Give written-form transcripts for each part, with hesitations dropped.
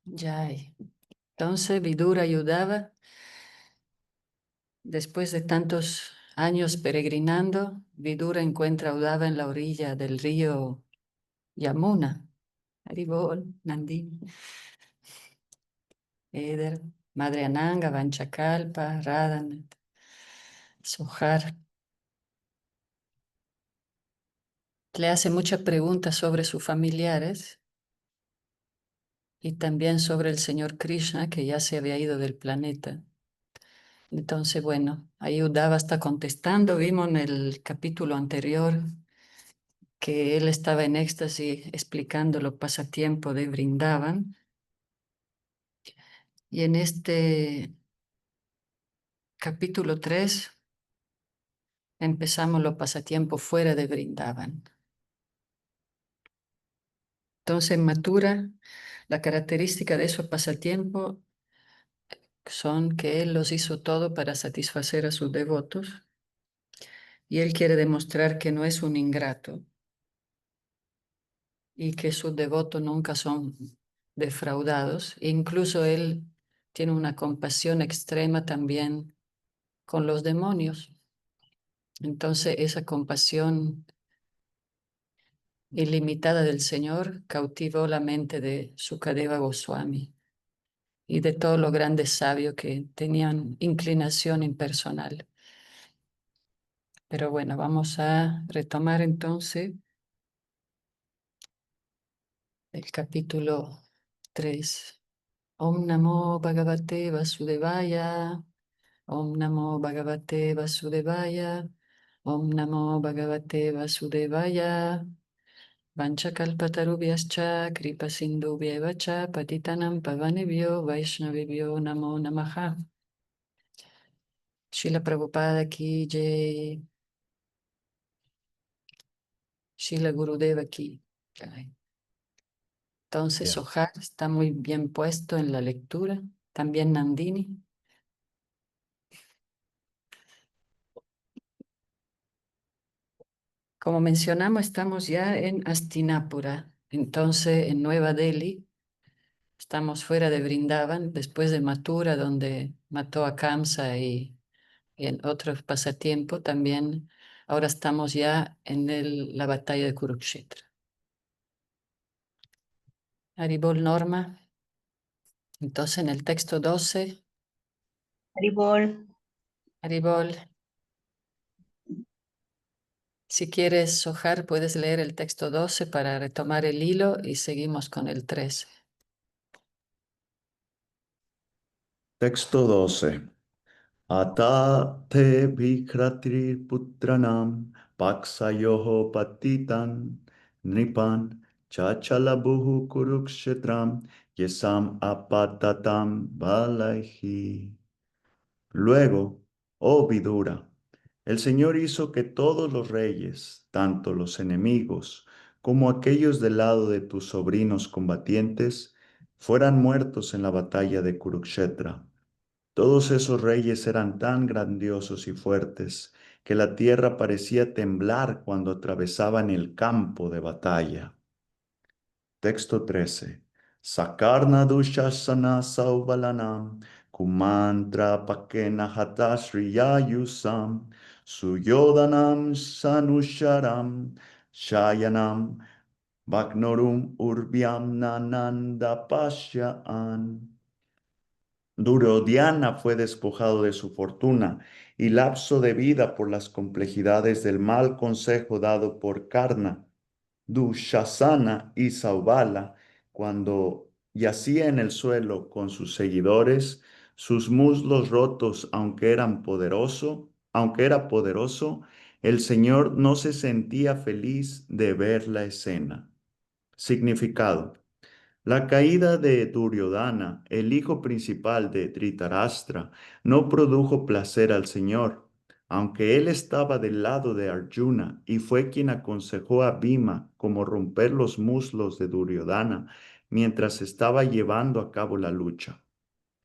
Ya. Entonces Vidura ayudaba, después de tantos años peregrinando, Vidura encuentra a Udava en la orilla del río Yamuna. Haribol, Nandini, Eder, Madre Ananga, Vanchakalpa, Radhan, Sohar. Le hace muchas preguntas sobre sus familiares y también sobre el señor Krishna, que ya se había ido del planeta. Entonces, bueno, ahí Uddhava está contestando. Vimos en el capítulo anterior que él estaba en éxtasis explicando los pasatiempos de Vrindavan. Y en este capítulo 3 empezamos los pasatiempos fuera de Vrindavan. Entonces, en Mathura, la característica de esos pasatiempos son que él los hizo todo para satisfacer a sus devotos y él quiere demostrar que no es un ingrato y que sus devotos nunca son defraudados. Incluso él tiene una compasión extrema también con los demonios. Entonces, esa compasión ilimitada del Señor cautivó la mente de Sukadeva Goswami y de todos los grandes sabios que tenían inclinación impersonal. Pero bueno, vamos a retomar entonces el capítulo 3. Om Namo Bhagavate Vasudevaya. Om Namo Bhagavate Vasudevaya. Om Namo Bhagavate Vasudevaya. Vanchakalpatarubhyascha kripa sindhubhyeva cha patitanam pavanebhyo vaishnavibhyo namo namaha. Srila Prabhupada ki jai. Srila Gurudeva ki jai. Entonces, Ya. Sohar está muy bien puesto en la lectura. También Nandini. Como mencionamos, estamos ya en Hastinapura. Entonces, en Nueva Delhi, estamos fuera de Vrindavan, después de Mathura, donde mató a Kamsa y en otros pasatiempos también. Ahora estamos ya en la batalla de Kurukshetra. Haribol Norma. Entonces, en el texto 12, Haribol. Haribol. Si quieres, Sohar, puedes leer el texto 12 para retomar el hilo y seguimos con el 13. Texto 12. Ata te bhikratir putranam paksayoho patitan nipan chachalabuhu kurukshetram yesam apatatam balaihi. Luego, oh Vidura, el Señor hizo que todos los reyes, tanto los enemigos como aquellos del lado de tus sobrinos combatientes, fueran muertos en la batalla de Kurukshetra. Todos esos reyes eran tan grandiosos y fuertes que la tierra parecía temblar cuando atravesaban el campo de batalla. Texto 13. Sakarna dushasana saubalanam kumantra pakena hatasriyayusam suyodanam sanusharam shayanam Vagnorum urbiam nananda pashyaan. Duryodhana fue despojado de su fortuna y lapso de vida por las complejidades del mal consejo dado por Karna, Dushasana y Saubala, cuando yacía en el suelo con sus seguidores, sus muslos rotos, aunque era poderoso, el Señor no se sentía feliz de ver la escena. Significado. La caída de Duryodhana, el hijo principal de Dhritarashtra, no produjo placer al Señor, aunque él estaba del lado de Arjuna y fue quien aconsejó a Bhima cómo romper los muslos de Duryodhana mientras estaba llevando a cabo la lucha.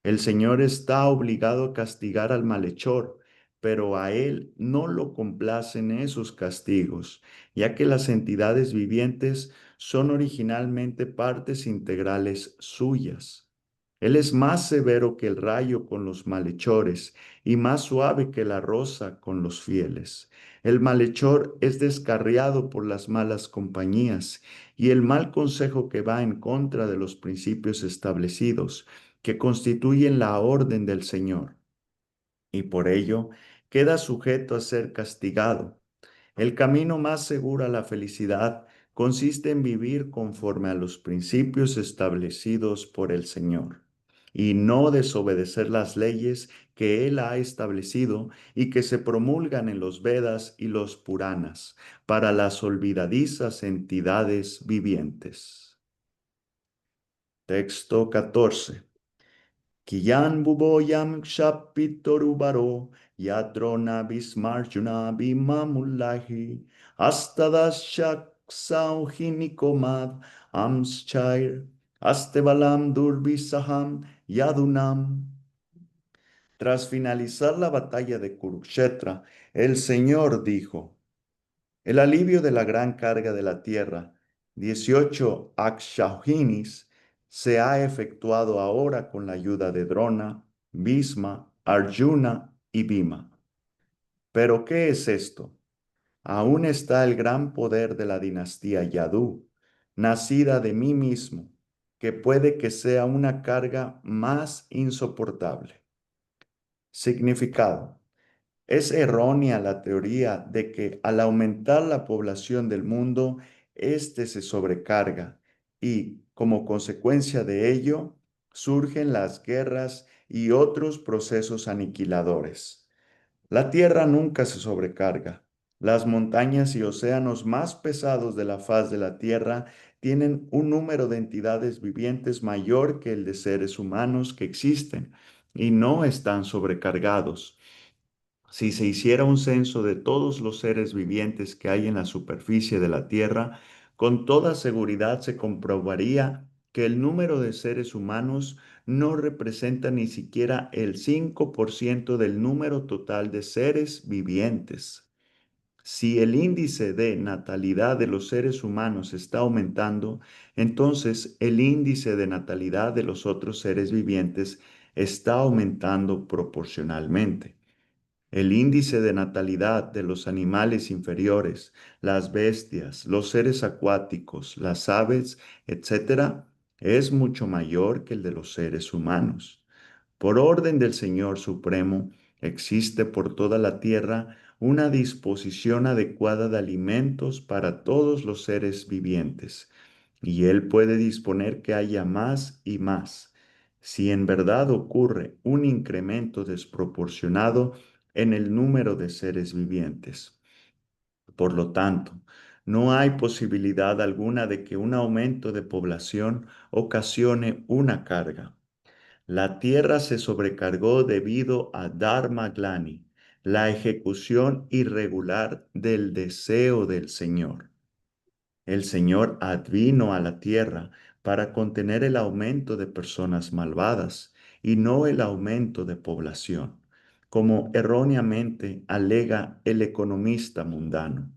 El Señor está obligado a castigar al malhechor, pero a él no lo complacen esos castigos, ya que las entidades vivientes son originalmente partes integrales suyas. Él es más severo que el rayo con los malhechores y más suave que la rosa con los fieles. El malhechor es descarriado por las malas compañías y el mal consejo que va en contra de los principios establecidos, que constituyen la orden del Señor, y por ello queda sujeto a ser castigado. El camino más seguro a la felicidad consiste en vivir conforme a los principios establecidos por el Señor y no desobedecer las leyes que Él ha establecido y que se promulgan en los Vedas y los Puranas para las olvidadizas entidades vivientes. Texto 14. Kiyan buboyam kshapitorubaro yadrona bismarjuna bimamullahi astadas shaksauhinikomad amschair astebalam durbisaham yadunam. Tras finalizar la batalla de Kurukshetra, el Señor dijo: el alivio de la gran carga de la tierra, 18 Akshauhinis, se ha efectuado ahora con la ayuda de Drona, Bhisma, Arjuna y Bhima. ¿Pero qué es esto? Aún está el gran poder de la dinastía Yadu, nacida de mí mismo, que puede que sea una carga más insoportable. Significado. Es errónea la teoría de que al aumentar la población del mundo, éste se sobrecarga y, como consecuencia de ello, surgen las guerras y otros procesos aniquiladores. La Tierra nunca se sobrecarga. Las montañas y océanos más pesados de la faz de la Tierra tienen un número de entidades vivientes mayor que el de seres humanos que existen y no están sobrecargados. Si se hiciera un censo de todos los seres vivientes que hay en la superficie de la Tierra, con toda seguridad se comprobaría que el número de seres humanos no representa ni siquiera el 5% del número total de seres vivientes. Si el índice de natalidad de los seres humanos está aumentando, entonces el índice de natalidad de los otros seres vivientes está aumentando proporcionalmente. El índice de natalidad de los animales inferiores, las bestias, los seres acuáticos, las aves, etcétera, es mucho mayor que el de los seres humanos. Por orden del Señor Supremo, existe por toda la tierra una disposición adecuada de alimentos para todos los seres vivientes, y Él puede disponer que haya más y más. Si en verdad ocurre un incremento desproporcionado en el número de seres vivientes. Por lo tanto, no hay posibilidad alguna de que un aumento de población ocasione una carga. La tierra se sobrecargó debido a Dharma Glani, la ejecución irregular del deseo del Señor. El Señor advino a la tierra para contener el aumento de personas malvadas y no el aumento de población, como erróneamente alega el economista mundano.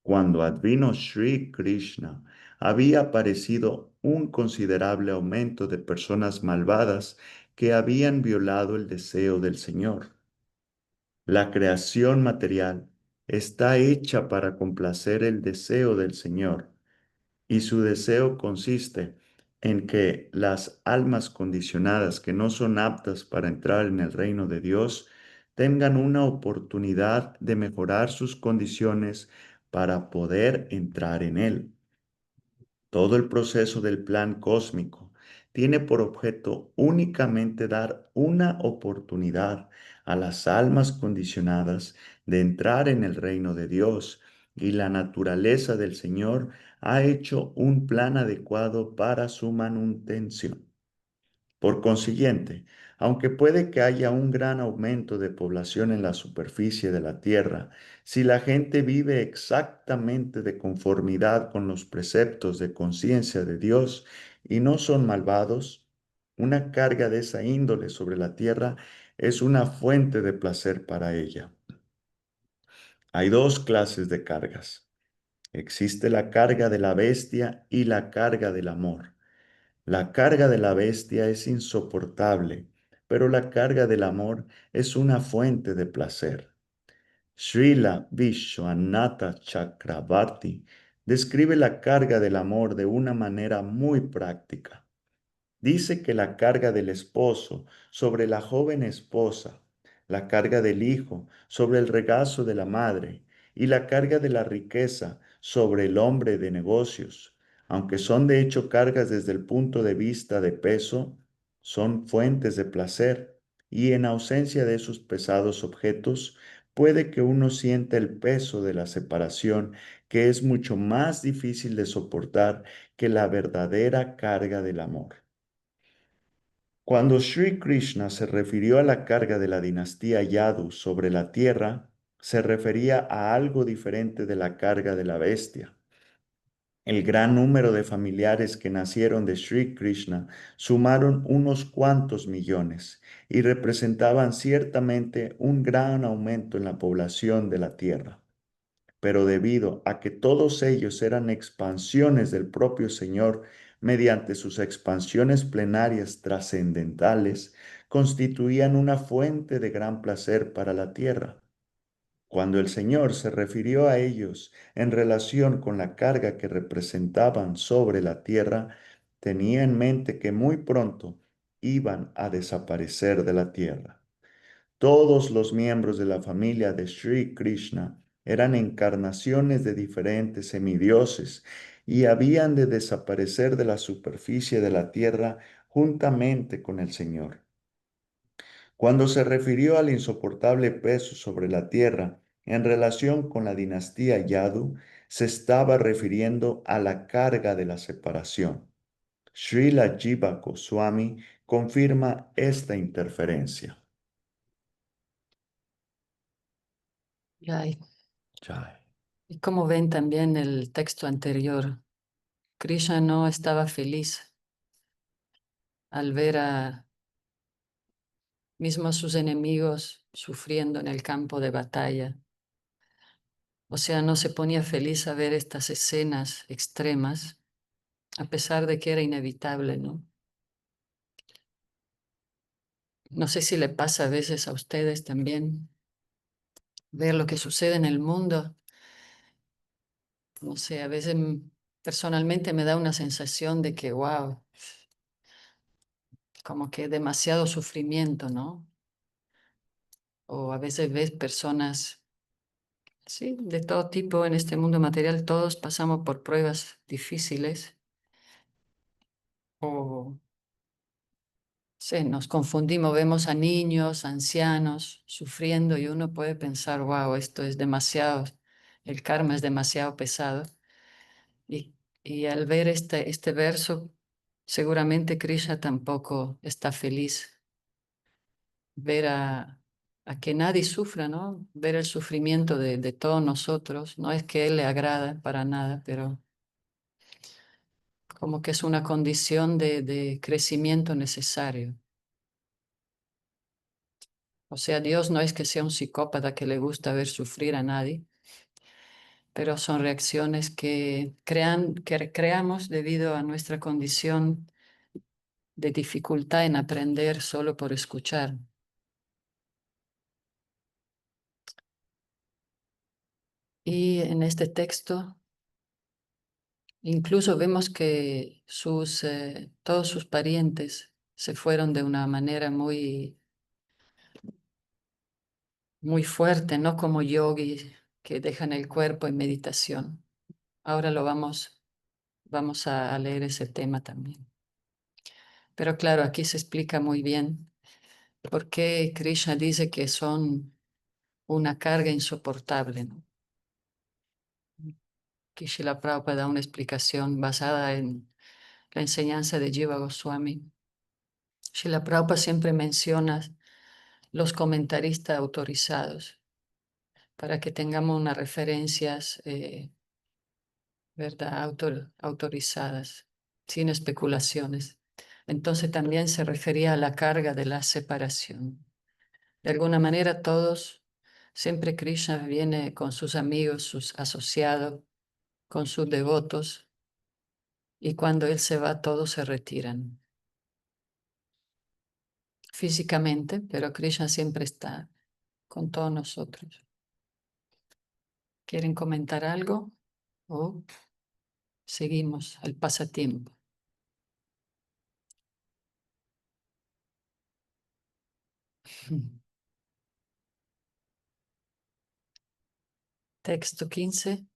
Cuando advino Sri Krishna, había aparecido un considerable aumento de personas malvadas que habían violado el deseo del Señor. La creación material está hecha para complacer el deseo del Señor, y su deseo consiste en que las almas condicionadas que no son aptas para entrar en el reino de Dios tengan una oportunidad de mejorar sus condiciones para poder entrar en él. Todo el proceso del plan cósmico tiene por objeto únicamente dar una oportunidad a las almas condicionadas de entrar en el reino de Dios, y la naturaleza del Señor ha hecho un plan adecuado para su manutención. Por consiguiente, aunque puede que haya un gran aumento de población en la superficie de la tierra, si la gente vive exactamente de conformidad con los preceptos de conciencia de Dios y no son malvados, una carga de esa índole sobre la tierra es una fuente de placer para ella. Hay dos clases de cargas. Existe la carga de la bestia y la carga del amor. La carga de la bestia es insoportable, pero la carga del amor es una fuente de placer. Srila Vishwanatha Chakravarti describe la carga del amor de una manera muy práctica. Dice que la carga del esposo sobre la joven esposa, la carga del hijo sobre el regazo de la madre y la carga de la riqueza sobre el hombre de negocios, aunque son de hecho cargas desde el punto de vista de peso, son fuentes de placer y en ausencia de esos pesados objetos, puede que uno sienta el peso de la separación, que es mucho más difícil de soportar que la verdadera carga del amor. Cuando Sri Krishna se refirió a la carga de la dinastía Yadu sobre la tierra, se refería a algo diferente de la carga de la bestia. El gran número de familiares que nacieron de Sri Krishna sumaron unos cuantos millones y representaban ciertamente un gran aumento en la población de la tierra. Pero debido a que todos ellos eran expansiones del propio Señor mediante sus expansiones plenarias trascendentales, constituían una fuente de gran placer para la tierra. Cuando el Señor se refirió a ellos en relación con la carga que representaban sobre la tierra, tenía en mente que muy pronto iban a desaparecer de la tierra. Todos los miembros de la familia de Sri Krishna eran encarnaciones de diferentes semidioses y habían de desaparecer de la superficie de la tierra juntamente con el Señor. Cuando se refirió al insoportable peso sobre la tierra en relación con la dinastía Yadu, se estaba refiriendo a la carga de la separación. Srila Jiva Goswami confirma esta interferencia. Jai. Jai. Y como ven también el texto anterior, Krishna no estaba feliz al ver a mismo sus enemigos sufriendo en el campo de batalla. O sea, no se ponía feliz a ver estas escenas extremas, a pesar de que era inevitable, ¿no? No sé si le pasa a veces a ustedes también ver lo que sucede en el mundo. No sé, a veces personalmente me da una sensación de que, wow, como que demasiado sufrimiento, ¿no? O a veces ves personas, sí, de todo tipo en este mundo material, todos pasamos por pruebas difíciles o, sí, nos confundimos, vemos a niños, ancianos sufriendo y uno puede pensar, wow, esto es demasiado, el karma es demasiado pesado. Y, y al ver este verso, seguramente Krishna tampoco está feliz ver a que nadie sufra, ¿no? Ver el sufrimiento de todos nosotros. No es que él le agrada para nada, pero como que es una condición de crecimiento necesario. O sea, Dios no es que sea un psicópata que le gusta ver sufrir a nadie, pero son reacciones que creamos debido a nuestra condición de dificultad en aprender solo por escuchar. Y en este texto incluso vemos que todos sus parientes se fueron de una manera muy, muy fuerte, no como yogis que dejan el cuerpo en meditación. Ahora vamos a leer ese tema también. Pero claro, aquí se explica muy bien por qué Krishna dice que son una carga insoportable, ¿no? Que Srila Prabhupada da una explicación basada en la enseñanza de Jiva Goswami. Srila Prabhupada siempre menciona los comentaristas autorizados para que tengamos unas referencias, ¿verdad? Autorizadas, sin especulaciones. Entonces también se refería a la carga de la separación. De alguna manera todos, siempre Krishna viene con sus amigos, sus asociados, con sus devotos, y cuando él se va, todos se retiran físicamente, pero Krishna siempre está con todos nosotros. ¿Quieren comentar algo? ¿O seguimos al pasatiempo? Texto 15.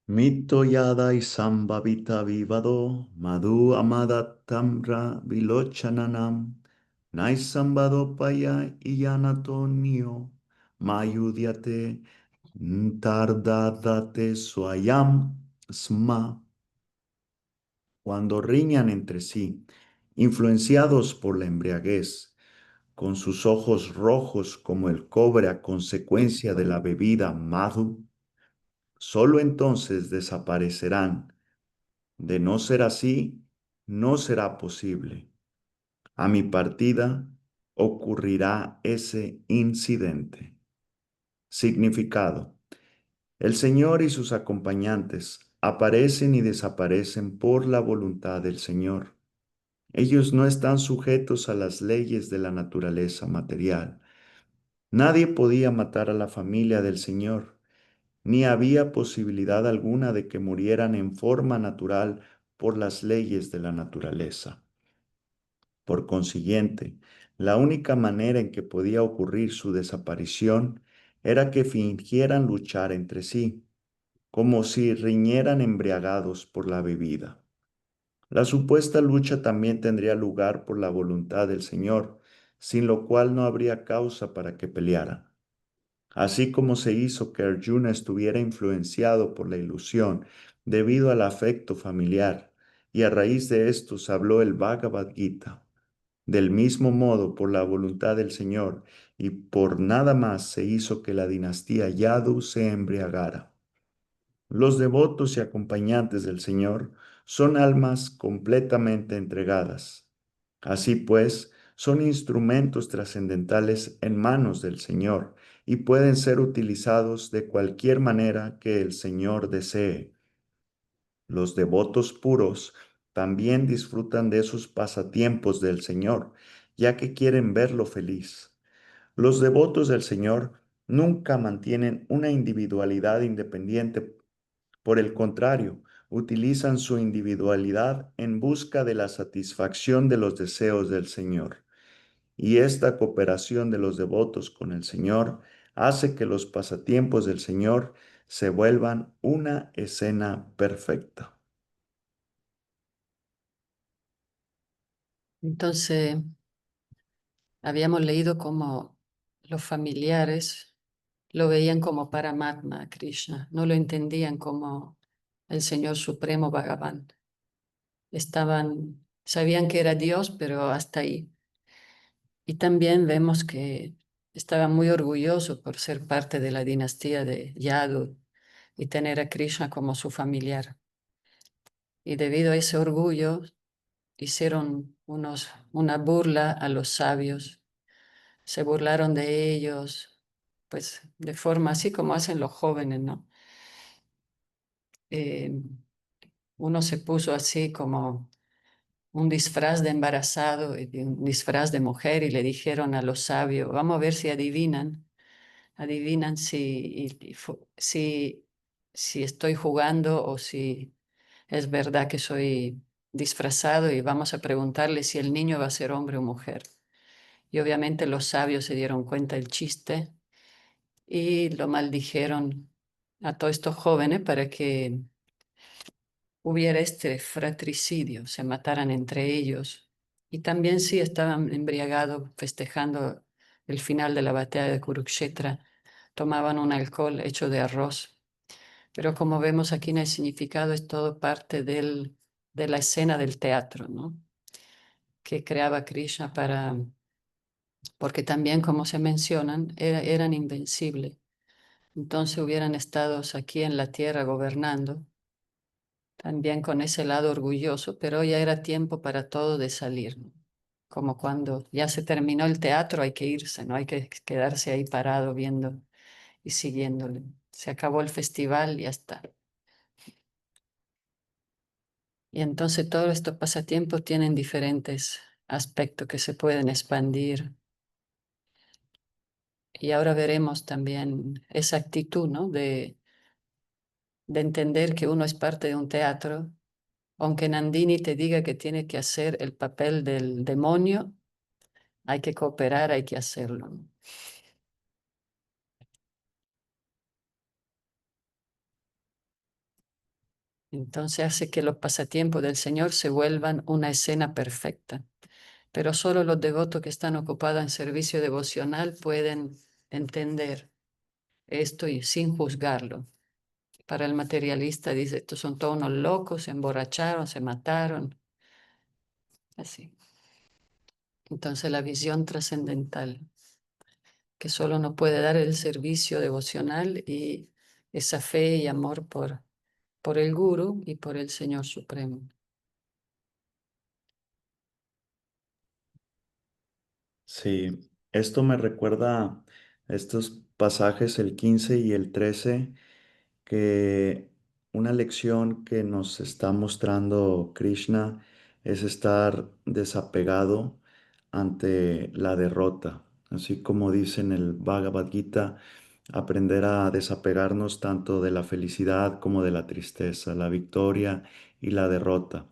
Mito yadai sambhavita vivado madhu amadatamra vilochananam naisambadopaya iyanatonio mayudyate tardadate swayam sma. Cuando riñan entre sí, influenciados por la embriaguez, con sus ojos rojos como el cobre a consecuencia de la bebida madhu, solo entonces desaparecerán. De no ser así, no será posible. A mi partida ocurrirá ese incidente. Significado. El Señor y sus acompañantes aparecen y desaparecen por la voluntad del Señor. Ellos no están sujetos a las leyes de la naturaleza material. Nadie podía matar a la familia del Señor, ni había posibilidad alguna de que murieran en forma natural por las leyes de la naturaleza. Por consiguiente, la única manera en que podía ocurrir su desaparición era que fingieran luchar entre sí, como si riñeran embriagados por la bebida. La supuesta lucha también tendría lugar por la voluntad del Señor, sin lo cual no habría causa para que pelearan. Así como se hizo que Arjuna estuviera influenciado por la ilusión debido al afecto familiar, y a raíz de estos habló el Bhagavad Gita. Del mismo modo, por la voluntad del Señor y por nada más se hizo que la dinastía Yadu se embriagara. Los devotos y acompañantes del Señor son almas completamente entregadas. Así pues, son instrumentos trascendentales en manos del Señor y pueden ser utilizados de cualquier manera que el Señor desee. Los devotos puros también disfrutan de esos pasatiempos del Señor, ya que quieren verlo feliz. Los devotos del Señor nunca mantienen una individualidad independiente. Por el contrario, utilizan su individualidad en busca de la satisfacción de los deseos del Señor. Y esta cooperación de los devotos con el Señor hace que los pasatiempos del Señor se vuelvan una escena perfecta. Entonces, habíamos leído cómo los familiares lo veían como Paramatma a Krishna, no lo entendían como el Señor Supremo Bhagavan. Sabían que era Dios, pero hasta ahí. Y también vemos que estaban muy orgullosos por ser parte de la dinastía de Yadu y tener a Krishna como su familiar. Y debido a ese orgullo, hicieron una burla a los sabios, se burlaron de ellos, pues de forma así como hacen los jóvenes, ¿no? Eh, Uno se puso así como un disfraz de embarazado y un disfraz de mujer y le dijeron a los sabios, vamos a ver si adivinan si estoy jugando o si es verdad que soy disfrazado y vamos a preguntarle si el niño va a ser hombre o mujer. Y obviamente los sabios se dieron cuenta del chiste y lo maldijeron a todos estos jóvenes para que hubiera este fratricidio, se mataran entre ellos. Y también sí estaban embriagados festejando el final de la batalla de Kurukshetra, tomaban un alcohol hecho de arroz. Pero como vemos aquí en el significado es todo parte de la escena del teatro, ¿no? Que creaba Krishna porque también como se mencionan, eran invencibles. Entonces hubieran estado aquí en la tierra gobernando también con ese lado orgulloso, pero ya era tiempo para todo de salir, ¿no? Como cuando ya se terminó el teatro, hay que irse, no hay que quedarse ahí parado viendo y siguiéndole. Se acabó el festival y ya está. Y entonces todos estos pasatiempos tienen diferentes aspectos que se pueden expandir. Y ahora veremos también esa actitud, ¿no? De entender que uno es parte de un teatro. Aunque Nandini te diga que tiene que hacer el papel del demonio, hay que cooperar, hay que hacerlo. Entonces hace que los pasatiempos del Señor se vuelvan una escena perfecta. Pero solo los devotos que están ocupados en servicio devocional pueden entender esto y sin juzgarlo. Para el materialista dice, estos son todos unos locos, se emborracharon, se mataron, así. Entonces la visión trascendental, que solo nos puede dar el servicio devocional y esa fe y amor por el Guru y por el Señor Supremo. Sí, esto me recuerda a estos pasajes, el 15 y el 13, que una lección que nos está mostrando Krishna es estar desapegado ante la derrota. Así como dice en el Bhagavad Gita, aprender a desapegarnos tanto de la felicidad como de la tristeza, la victoria y la derrota.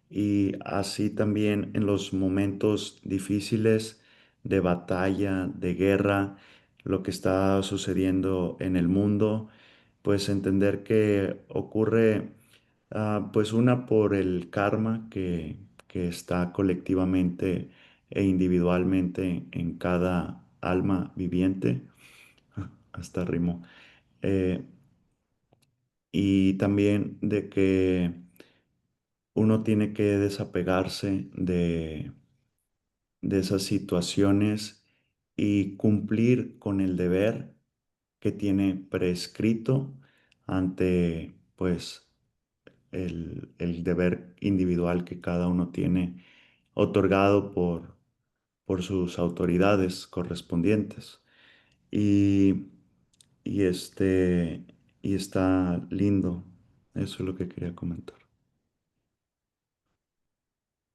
Y así también en los momentos difíciles de batalla, de guerra, lo que está sucediendo en el mundo, pues entender que ocurre, pues una por el karma que está colectivamente e individualmente en cada alma viviente, hasta rimó, eh, y también de que uno tiene que desapegarse de esas situaciones y cumplir con el deber que tiene prescrito ante, pues, el deber individual que cada uno tiene otorgado por sus autoridades correspondientes. Y, y este, y está lindo. Eso es lo que quería comentar.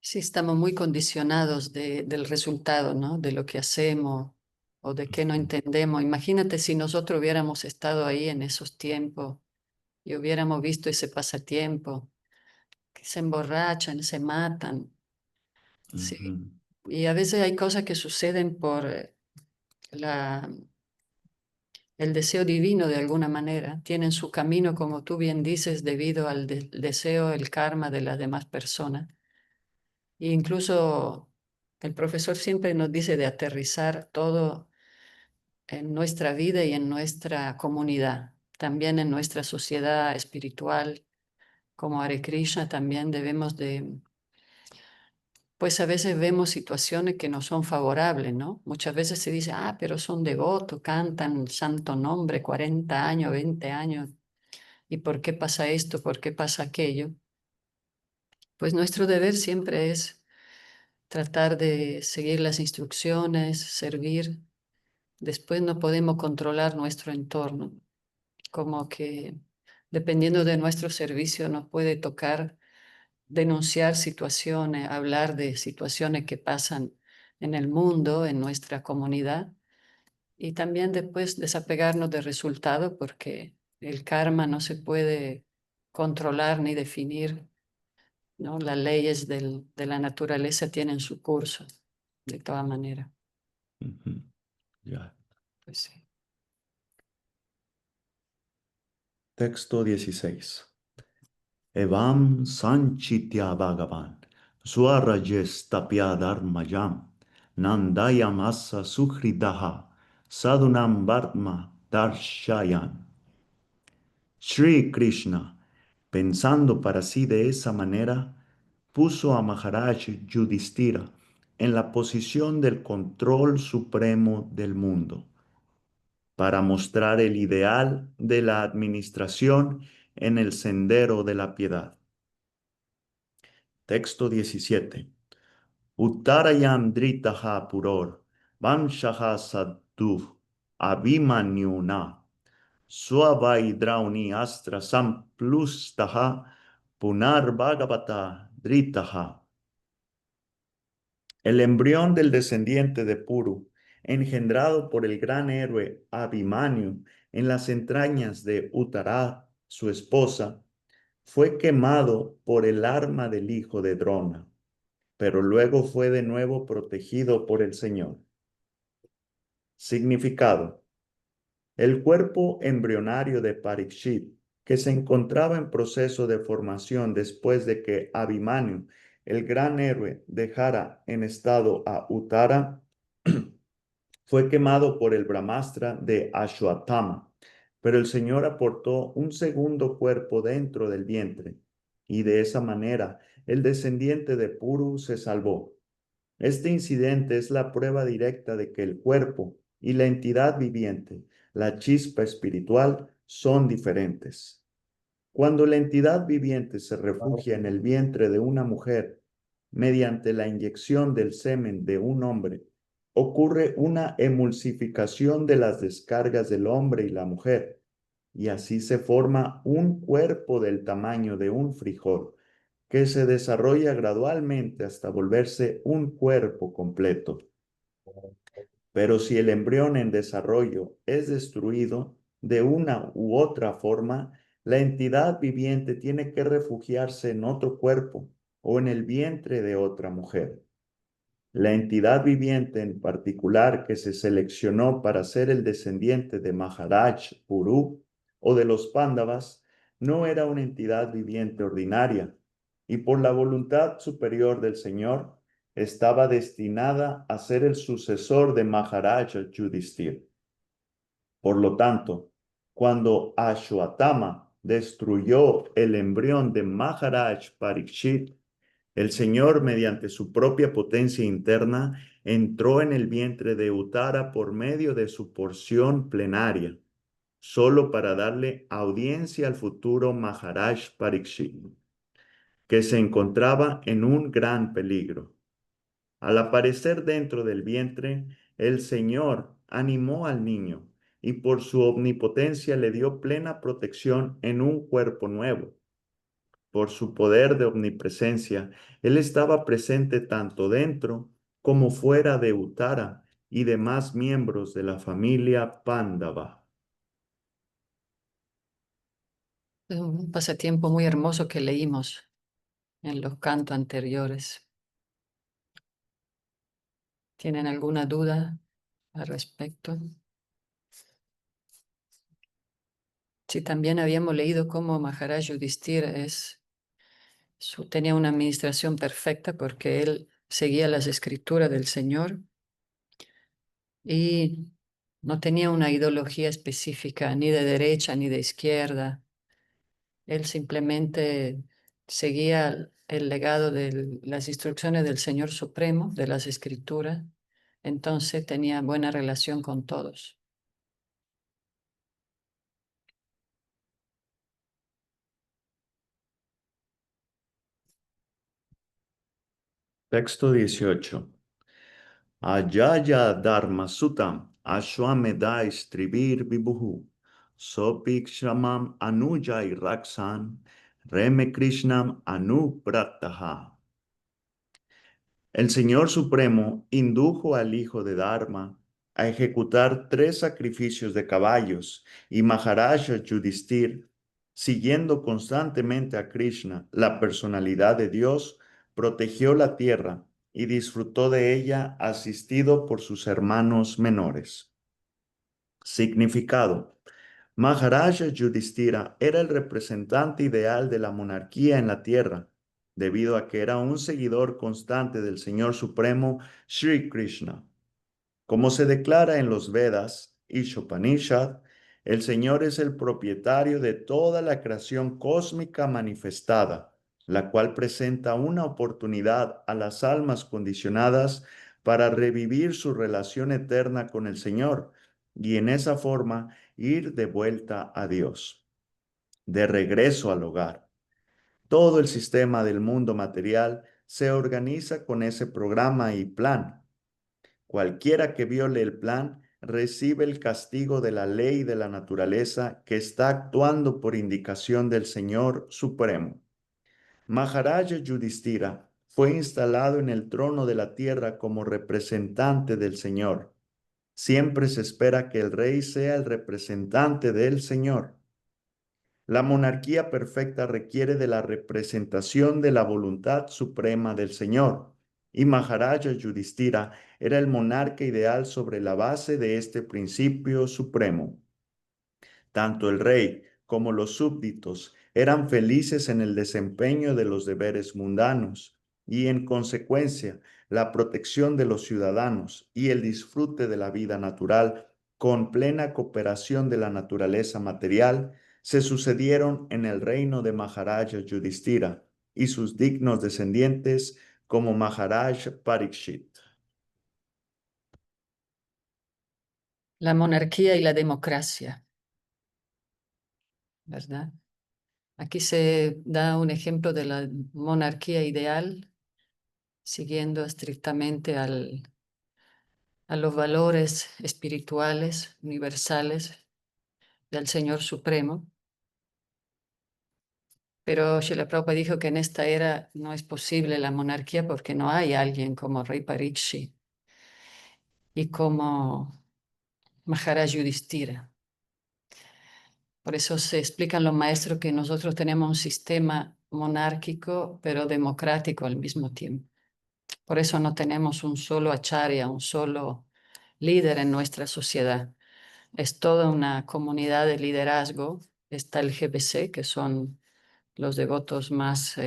Sí, estamos muy condicionados del resultado, ¿no? De lo que hacemos o de qué no entendemos. Imagínate si nosotros hubiéramos estado ahí en esos tiempos y hubiéramos visto ese pasatiempo, que se emborrachan, se matan. Sí. Ujú, Y a veces hay cosas que suceden por la, el deseo divino de alguna manera. Tienen su camino, como tú bien dices, debido al deseo, el karma de las demás personas. E incluso el profesor siempre nos dice de aterrizar todo en nuestra vida y en nuestra comunidad, también en nuestra sociedad espiritual. Como Hare Krishna también debemos de, pues a veces vemos situaciones que no son favorables, ¿no? Muchas veces se dice, ah, pero son devotos, cantan el santo nombre 40 años, 20 años, ¿y por qué pasa esto? ¿Por qué pasa aquello? Pues nuestro deber siempre es tratar de seguir las instrucciones, servir. Después no podemos controlar nuestro entorno, como que dependiendo de nuestro servicio nos puede tocar denunciar situaciones, hablar de situaciones que pasan en el mundo, en nuestra comunidad, y también después desapegarnos del resultado porque el karma no se puede controlar ni definir, ¿no? Las leyes de la naturaleza tienen su curso, de todas maneras. ujú, ya. Pues sí. Texto 16. Evam sanchitya bhagavan swarajes tapyadarmayam nandayam asa suhridaha sadunam vartma darshayan. Sri Krishna, pensando para sí de esa manera, puso a Maharaj Yudhishthira en la posición del control supremo del mundo para mostrar el ideal de la administración en el sendero de la piedad. Texto 17. Uttarayam dritaha puror, vamshaha sadduv, abhimanyuna, swavaidrauni astra samplustaha, Punar Bhagavata Dritaha. El embrión del descendiente de Puru, engendrado por el gran héroe Abhimanyu en las entrañas de Uttara, su esposa, fue quemado por el arma del hijo de Drona, pero luego fue de nuevo protegido por el Señor. Significado. El cuerpo embrionario de Parikshit, que se encontraba en proceso de formación después de que Abhimanyu, el gran héroe, dejara en estado a Uttara, fue quemado por el Brahmastra de Ashwatthama, pero el Señor aportó un segundo cuerpo dentro del vientre, y de esa manera el descendiente de Puru se salvó. Este incidente es la prueba directa de que el cuerpo y la entidad viviente, la chispa espiritual, son diferentes. Cuando la entidad viviente se refugia en el vientre de una mujer mediante la inyección del semen de un hombre, ocurre una emulsificación de las descargas del hombre y la mujer, y así se forma un cuerpo del tamaño de un frijol, que se desarrolla gradualmente hasta volverse un cuerpo completo. Pero si el embrión en desarrollo es destruido de una u otra forma, la entidad viviente tiene que refugiarse en otro cuerpo o en el vientre de otra mujer. La entidad viviente en particular que se seleccionó para ser el descendiente de Maharaj Puru o de los Pándavas no era una entidad viviente ordinaria y por la voluntad superior del Señor estaba destinada a ser el sucesor de Maharaja Yudhishthira. Por lo tanto, cuando Ashwatthama destruyó el embrión de Maharaj Parikshit, el Señor, mediante su propia potencia interna, entró en el vientre de Uttara por medio de su porción plenaria, solo para darle audiencia al futuro Maharaj Parikshit, que se encontraba en un gran peligro. Al aparecer dentro del vientre, el Señor animó al niño y por su omnipotencia le dio plena protección en un cuerpo nuevo. Por su poder de omnipresencia, él estaba presente tanto dentro como fuera de Uttara y demás miembros de la familia Pándava. Es un pasatiempo muy hermoso que leímos en los cantos anteriores. ¿Tienen alguna duda al respecto? Sí, también habíamos leído cómo Maharaj Yudhishthira tenía una administración perfecta porque él seguía las escrituras del Señor y no tenía una ideología específica, ni de derecha ni de izquierda. Él simplemente seguía el legado de las instrucciones del Señor Supremo, de las escrituras. Entonces tenía buena relación con todos. Texto 18. Ajaya Dharma Sutam Ashwamedha Stribir Vibhuhu Sopikshramam Anujai Raksan Reme Krishnam Anuprataha. El Señor Supremo indujo al hijo de Dharma a ejecutar 3 sacrificios de caballos y Maharaja Yudhishthir, siguiendo constantemente a Krishna, la personalidad de Dios, protegió la tierra y disfrutó de ella asistido por sus hermanos menores. Significado. Maharaja Yudhishthira era el representante ideal de la monarquía en la tierra, debido a que era un seguidor constante del Señor Supremo, Sri Krishna. Como se declara en los Vedas, Ishopanishad, el Señor es el propietario de toda la creación cósmica manifestada, la cual presenta una oportunidad a las almas condicionadas para revivir su relación eterna con el Señor y en esa forma ir de vuelta a Dios, de regreso al hogar. Todo el sistema del mundo material se organiza con ese programa y plan. Cualquiera que viole el plan recibe el castigo de la ley de la naturaleza que está actuando por indicación del Señor Supremo. Maharaja Yudhishthira fue instalado en el trono de la tierra como representante del Señor. Siempre se espera que el rey sea el representante del Señor. La monarquía perfecta requiere de la representación de la voluntad suprema del Señor, y Maharaja Yudhishthira era el monarca ideal sobre la base de este principio supremo. Tanto el rey como los súbditos eran felices en el desempeño de los deberes mundanos y, en consecuencia, la protección de los ciudadanos y el disfrute de la vida natural con plena cooperación de la naturaleza material se sucedieron en el reino de Maharaja Yudhishthira y sus dignos descendientes como Maharaj Parikshit. La monarquía y la democracia, ¿verdad? Aquí se da un ejemplo de la monarquía ideal, siguiendo estrictamente a los valores espirituales universales del Señor Supremo. Pero Srila Prabhupada dijo que en esta era no es posible la monarquía porque no hay alguien como Rey Parikshit y como Maharaj Yudhishthira. Por eso se explican los maestros que nosotros tenemos un sistema monárquico pero democrático al mismo tiempo. Por eso no tenemos un solo acharya, un solo líder en nuestra sociedad. Es toda una comunidad de liderazgo. Está el GBC, que son los devotos más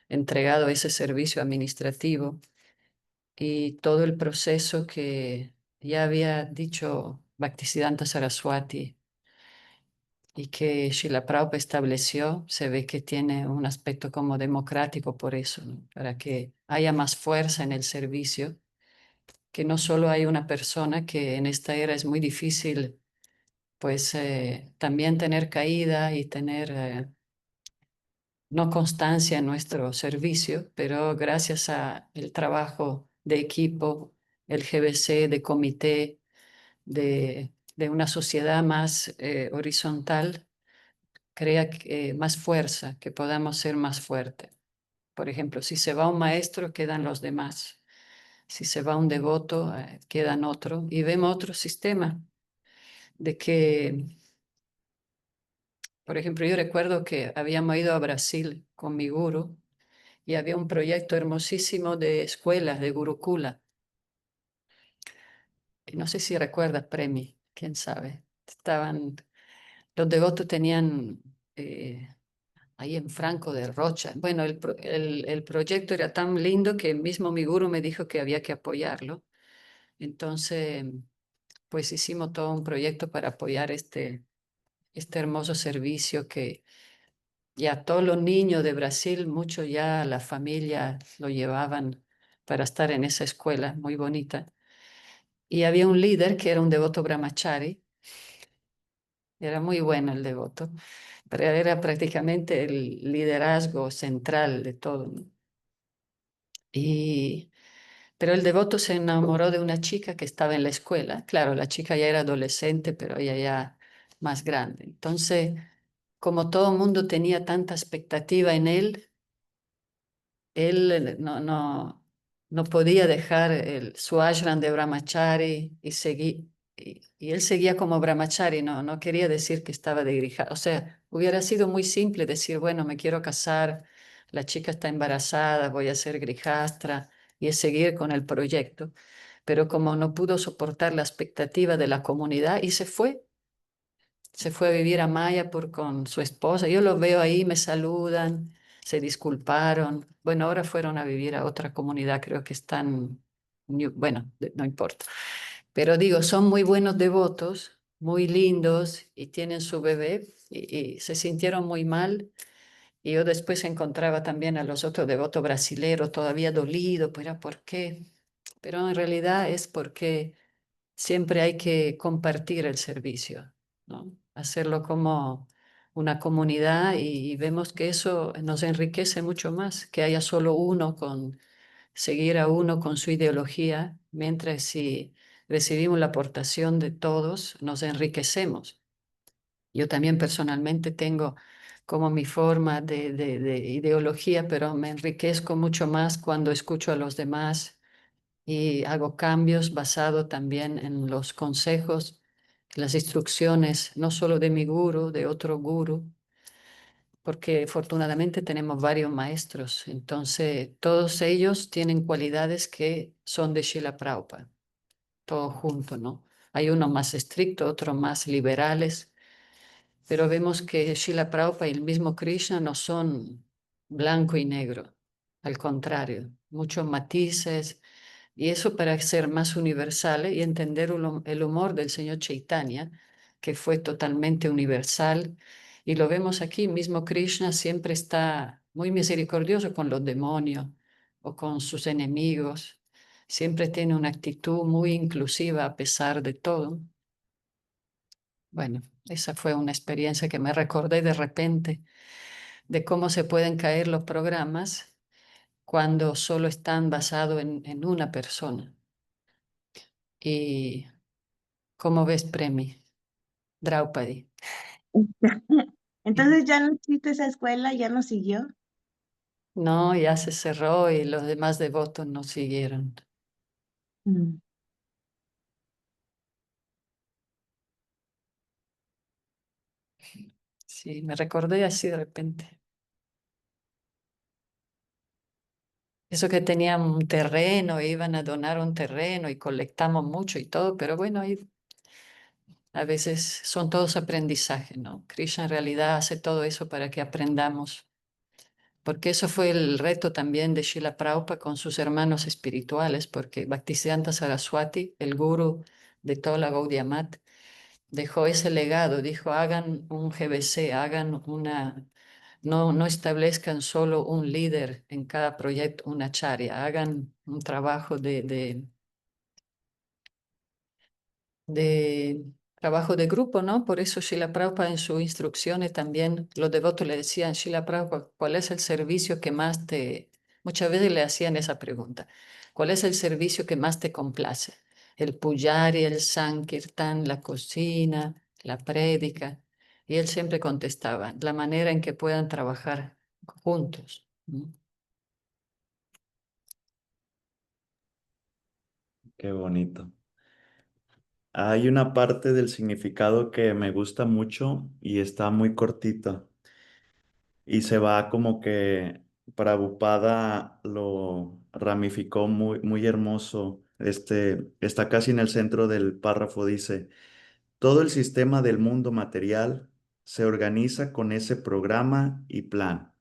entregados a ese servicio administrativo, y todo el proceso que ya había dicho Bhaktisiddhanta Saraswati y que Srila Prabhupada estableció, se ve que tiene un aspecto como democrático por eso, ¿no? Para que haya más fuerza en el servicio, que no solo hay una persona, que en esta era es muy difícil, pues también tener caída y tener no constancia en nuestro servicio, pero gracias a el trabajo de equipo, el GBC, de comité, de una sociedad más horizontal, crea más fuerza, que podamos ser más fuertes. Por ejemplo, si se va un maestro, quedan los demás. Si se va un devoto, quedan otros. Y vemos otro sistema de que, por ejemplo, yo recuerdo que habíamos ido a Brasil con mi guru y había un proyecto hermosísimo de escuelas de Gurukula. Y no sé si recuerdas, Premi, quién sabe. Los devotos tenían ahí en Franco de Rocha. Bueno, el proyecto era tan lindo que mismo mi guru me dijo que había que apoyarlo. Entonces, pues hicimos todo un proyecto para apoyar este hermoso servicio que ya todos los niños de Brasil, muchos ya la familia lo llevaban para estar en esa escuela muy bonita. Y había un líder que era un devoto brahmachari, era muy bueno el devoto, pero era prácticamente el liderazgo central de todo, ¿no? Y, pero el devoto se enamoró de una chica que estaba en la escuela. Claro, la chica ya era adolescente, pero ella ya más grande. Entonces, como todo el mundo tenía tanta expectativa en él no podía dejar su ashram de brahmachari y seguir. Y él seguía como brahmachari, no quería decir que estaba de grija. O sea, hubiera sido muy simple decir, bueno, me quiero casar, la chica está embarazada, voy a ser grijastra y es seguir con el proyecto. Pero como no pudo soportar la expectativa de la comunidad y se fue a vivir a Mayapur con su esposa. Yo los veo ahí, me saludan, se disculparon. Bueno, ahora fueron a vivir a otra comunidad, creo que están, bueno, no importa. Pero digo, son muy buenos devotos, muy lindos y tienen su bebé y se sintieron muy mal. Y yo después encontraba también a los otros devotos brasileros todavía dolidos, pero ¿por qué? Pero en realidad es porque siempre hay que compartir el servicio, ¿no? Hacerlo como una comunidad y vemos que eso nos enriquece mucho más, que haya solo uno con seguir a uno con su ideología, mientras si recibimos la aportación de todos, nos enriquecemos. Yo también personalmente tengo como mi forma de ideología, pero me enriquezco mucho más cuando escucho a los demás y hago cambios basado también en los consejos, las instrucciones, no solo de mi guru, de otro guru, porque afortunadamente tenemos varios maestros, entonces todos ellos tienen cualidades que son de Srila Prabhupada, todo junto, ¿no? Hay unos más estrictos, otros más liberales, pero vemos que Srila Prabhupada y el mismo Krishna no son blanco y negro, al contrario, muchos matices, y eso para ser más universales y entender el humor del señor Chaitanya, que fue totalmente universal. Y lo vemos aquí, mismo Krishna siempre está muy misericordioso con los demonios o con sus enemigos. Siempre tiene una actitud muy inclusiva a pesar de todo. Bueno, esa fue una experiencia que me recordé de repente de cómo se pueden caer los programas cuando solo están basados en una persona. ¿Y cómo ves, Premi? Draupadi. Entonces ya no existe esa escuela, ya no siguió. No, ya se cerró y los demás devotos no siguieron. Mm. Sí, me recordé así de repente. Eso que tenían un terreno, iban a donar un terreno y colectamos mucho y todo, pero bueno, ahí a veces son todos aprendizajes, ¿no? Krishna en realidad hace todo eso para que aprendamos, porque eso fue el reto también de Srila Prabhupada con sus hermanos espirituales, porque Bhaktisiddhanta Saraswati, el guru de toda la Gaudiya Math, dejó ese legado, dijo, hagan un GBC, hagan una, no establezcan solo un líder en cada proyecto, una charya, hagan un trabajo de trabajo de grupo, ¿no? Por eso Srila Prabhupada en sus instrucciones también los devotos le decían, Srila Prabhupada, ¿cuál es el servicio que más te... Muchas veces le hacían esa pregunta, ¿cuál es el servicio que más te complace? El pujari, el sankirtan, la cocina, la prédica. Y él siempre contestaba, la manera en que puedan trabajar juntos. ¿No? Qué bonito. Hay una parte del significado que me gusta mucho y está muy cortita y se va como que Prabhupada lo ramificó muy, muy hermoso. Está casi en el centro del párrafo, dice, todo el sistema del mundo material se organiza con ese programa y plan.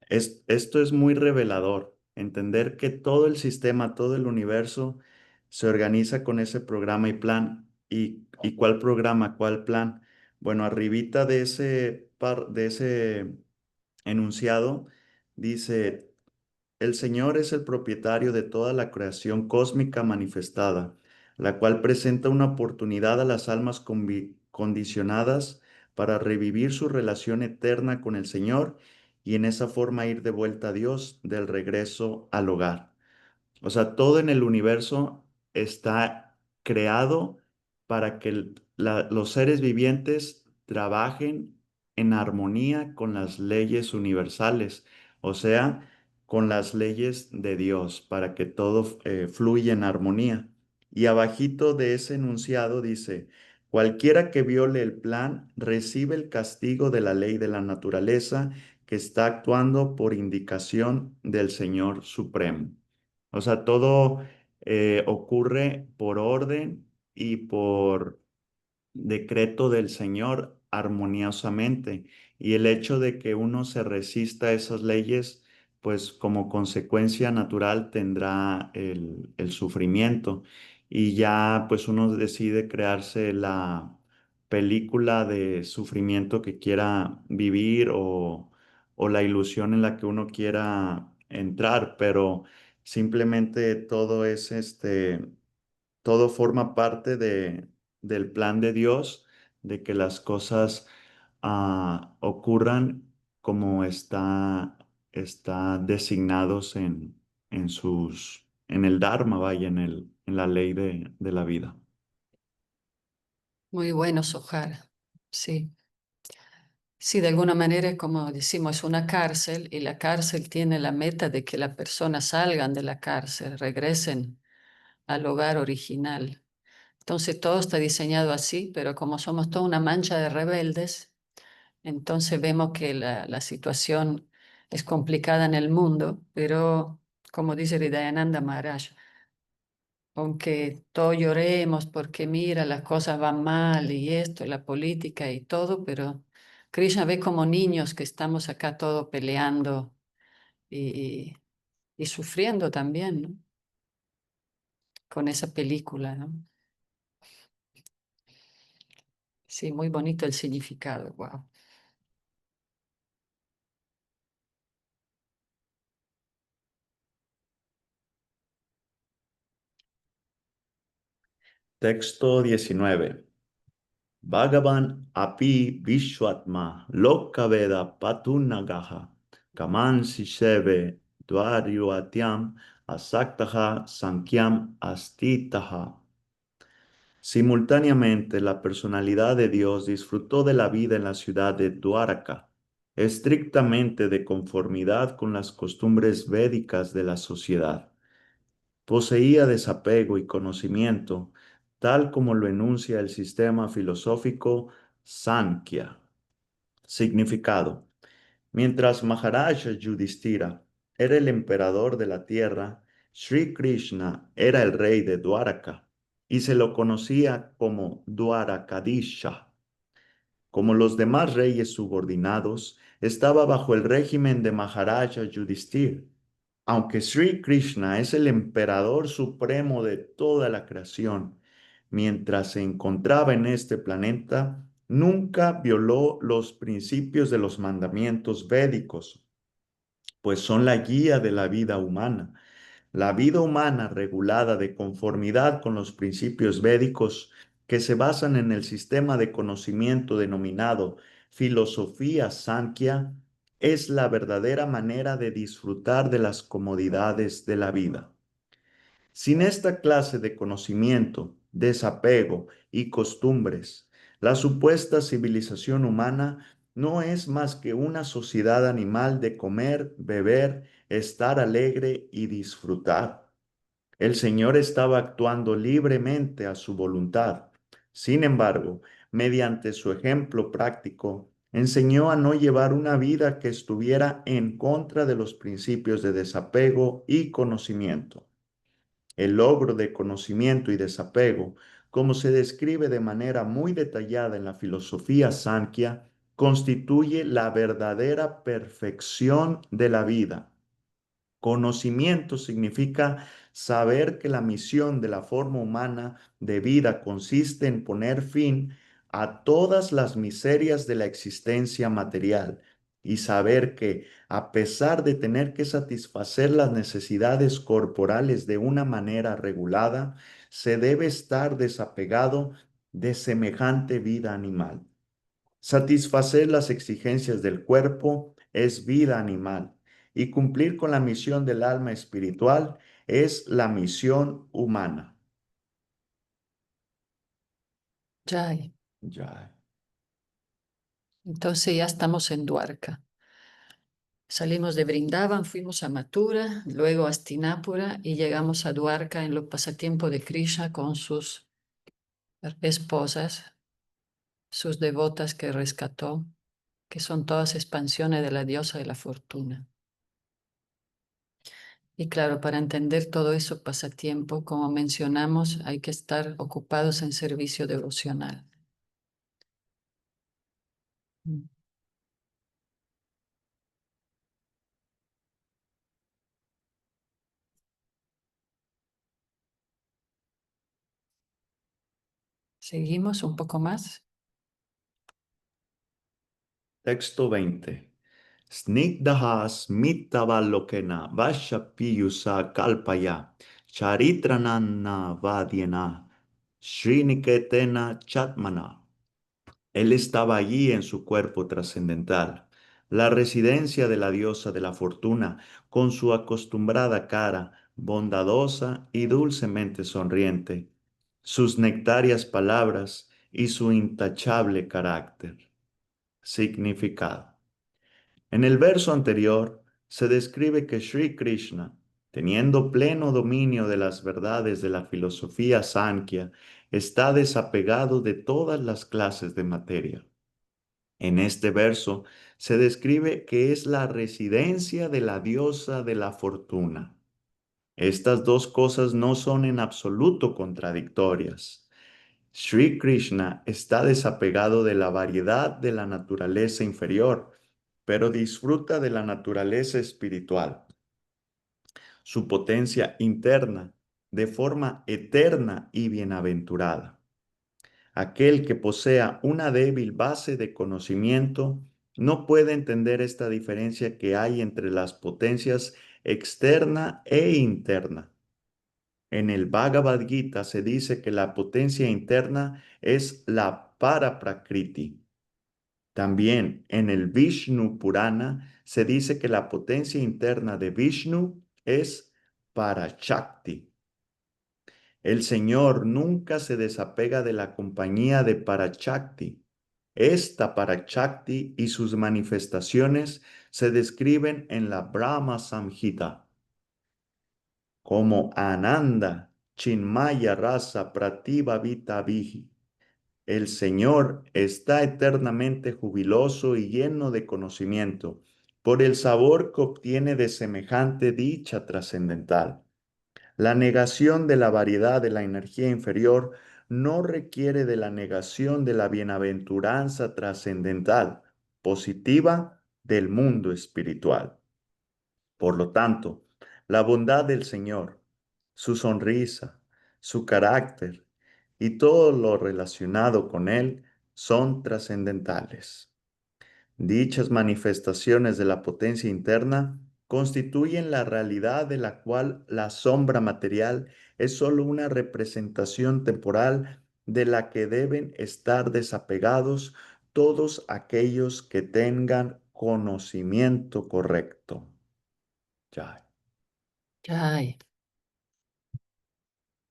Esto es muy revelador, entender que todo el sistema, todo el universo se organiza con ese programa y plan. ¿Y cuál programa, cuál plan? Bueno, arribita de ese enunciado dice, el Señor es el propietario de toda la creación cósmica manifestada, la cual presenta una oportunidad a las almas condicionadas para revivir su relación eterna con el Señor y en esa forma ir de vuelta a Dios del regreso al hogar. O sea, todo en el universo está creado para que los seres vivientes trabajen en armonía con las leyes universales, o sea, con las leyes de Dios, para que todo fluya en armonía. Y abajito de ese enunciado dice, cualquiera que viole el plan recibe el castigo de la ley de la naturaleza que está actuando por indicación del Señor Supremo. O sea, todo ocurre por orden y por decreto del Señor armoniosamente. Y el hecho de que uno se resista a esas leyes, pues como consecuencia natural tendrá el sufrimiento. Y ya pues uno decide crearse la película de sufrimiento que quiera vivir o la ilusión en la que uno quiera entrar, pero simplemente todo es todo forma parte del plan de Dios, de que las cosas ocurran como está designados en el Dharma, vaya, en la ley de la vida. Muy bueno, Sohar. Sí. Sí, de alguna manera, como decimos, es una cárcel y la cárcel tiene la meta de que las personas salgan de la cárcel, regresen al hogar original. Entonces todo está diseñado así, pero como somos toda una mancha de rebeldes, entonces vemos que la situación es complicada en el mundo, pero como dice Hridayananda Maharaj, aunque todos lloremos porque mira, las cosas van mal y esto, la política y todo, pero Krishna ve como niños que estamos acá todos peleando y, y sufriendo también, ¿no? Con esa película, ¿no? Sí, muy bonito el significado, wow. Texto 19. Bhagavan api Vishwatma Lokaveda Patunagaha Kamansi Seve Dvaryuatyam Asaktaha Sankyam Astitaha. Simultáneamente, la personalidad de Dios disfrutó de la vida en la ciudad de Dwaraka, estrictamente de conformidad con las costumbres védicas de la sociedad. Poseía desapego y conocimiento, tal como lo enuncia el sistema filosófico Sankhya. Significado. Mientras Maharaja Yudhishthira era el emperador de la tierra, Sri Krishna era el rey de Dwaraka y se lo conocía como Dwarakadisha. Como los demás reyes subordinados, estaba bajo el régimen de Maharaja Yudhishthira. Aunque Sri Krishna es el emperador supremo de toda la creación, mientras se encontraba en este planeta, nunca violó los principios de los mandamientos védicos, pues son la guía de la vida humana. La vida humana regulada de conformidad con los principios védicos que se basan en el sistema de conocimiento denominado filosofía Sankhya es la verdadera manera de disfrutar de las comodidades de la vida. Sin esta clase de conocimiento, desapego y costumbres, la supuesta civilización humana no es más que una sociedad animal de comer, beber, estar alegre y disfrutar. El Señor estaba actuando libremente a su voluntad. Sin embargo, mediante su ejemplo práctico, enseñó a no llevar una vida que estuviera en contra de los principios de desapego y conocimiento. El logro de conocimiento y desapego, como se describe de manera muy detallada en la filosofía Sankhya, constituye la verdadera perfección de la vida. Conocimiento significa saber que la misión de la forma humana de vida consiste en poner fin a todas las miserias de la existencia material y saber que, a pesar de tener que satisfacer las necesidades corporales de una manera regulada, se debe estar desapegado de semejante vida animal. Satisfacer las exigencias del cuerpo es vida animal y cumplir con la misión del alma espiritual es la misión humana. Ya, Ya. entonces ya estamos en Dwarka. Salimos de Brindavan, fuimos a Mathura, luego a Hastinapura y llegamos a Dwarka en los pasatiempos de Krishna con sus esposas, sus devotas que rescató, que son todas expansiones de la diosa de la fortuna. Y claro, para entender todo eso pasatiempo, como mencionamos, hay que estar ocupados en servicio devocional. Mm. Seguimos un poco más. Texto 20. Snigdha smitavalokena vashapiyusa kalpaya charitrananna vadyena sriniketena chatmana. Él estaba allí en su cuerpo trascendental, la residencia de la diosa de la fortuna, con su acostumbrada cara, bondadosa y dulcemente sonriente, sus nectarias palabras y su intachable carácter. Significado. En el verso anterior se describe que Sri Krishna, teniendo pleno dominio de las verdades de la filosofía Sankhya, está desapegado de todas las clases de materia. En este verso se describe que es la residencia de la diosa de la fortuna. Estas dos cosas no son en absoluto contradictorias. Sri Krishna está desapegado de la variedad de la naturaleza inferior, pero disfruta de la naturaleza espiritual, su potencia interna, de forma eterna y bienaventurada. Aquel que posea una débil base de conocimiento no puede entender esta diferencia que hay entre las potencias externa e interna. En el Bhagavad Gita se dice que la potencia interna es la Paraprakriti. También en el Vishnu Purana se dice que la potencia interna de Vishnu es Parashakti. El Señor nunca se desapega de la compañía de Parashakti. Esta Parashakti y sus manifestaciones se describen en la Brahma Samhita como Ananda, Chinmaya Rasa Prativa Vita Vihi. El Señor está eternamente jubiloso y lleno de conocimiento por el sabor que obtiene de semejante dicha trascendental. La negación de la variedad de la energía inferior no requiere de la negación de la bienaventuranza trascendental, positiva del mundo espiritual. Por lo tanto, la bondad del Señor, su sonrisa, su carácter y todo lo relacionado con Él son trascendentales. Dichas manifestaciones de la potencia interna constituyen la realidad de la cual la sombra material es sólo una representación temporal de la que deben estar desapegados todos aquellos que tengan conocimiento correcto. Ya. Ay,